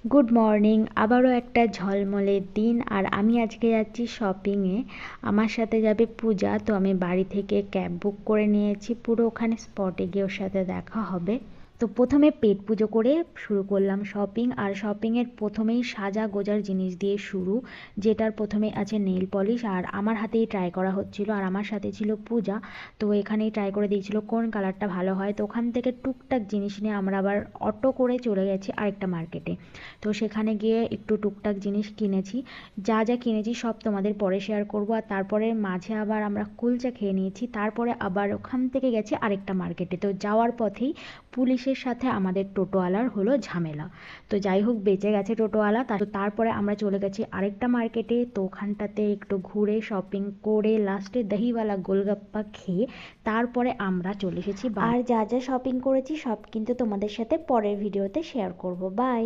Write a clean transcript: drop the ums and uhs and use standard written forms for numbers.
Good morning. আবারও একটা ঝলমলে দিন, আর আমি আজকে যাচ্ছি শপিংয়ে। আমার সাথে যাবে পূজা, তো আমি বাড়ি থেকে ক্যাব বুক করে নিয়েছি, পুরো ওখানে স্পটে গিয়ে ওর সাথে দেখা হবে। তো প্রথমে পেট পুজো করে শুরু করলাম শপিং, আর শপিংয়ের প্রথমেই সাজা গোজার জিনিস দিয়ে শুরু। যেটার প্রথমে আছে নেল পলিশ, আর আমার হাতেই ট্রাই করা হচ্ছিল, আর আমার সাথে ছিল পূজা। তো এখানেই ট্রাই করে দিয়েছিল কোন কালারটা ভালো হয়। তো ওখান থেকে টুকটাক জিনিস নিয়ে আমরা আবার অটো করে চলে গেছি আরেকটা মার্কেটে। তো সেখানে গিয়ে একটু টুকটাক জিনিস কিনেছি। যা যা কিনেছি সব তোমাদের পরে শেয়ার করব। আর তারপরে মাঝে আবার আমরা কুলচা খেয়ে নিয়েছি, তারপরে আবার ওখান থেকে গেছি আরেকটা মার্কেটে। তো যাওয়ার পথেই পুলিশের সাথে আমাদের টোটোওয়ালার হলো ঝামেলা। তো যাই হোক, বেঁচে গেছে টোটোওয়ালা। তারপরে আমরা চলে গেছি আরেকটা মার্কেটে, তো ওখানটাতে একটু ঘুরে শপিং করে লাস্টে দহিওয়ালা গোলগাপ্পা খেয়ে তারপরে আমরা চলে এসেছি। আর যা যা শপিং করেছি সব কিন্তু তোমাদের সাথে পরের ভিডিওতে শেয়ার করব। বাই।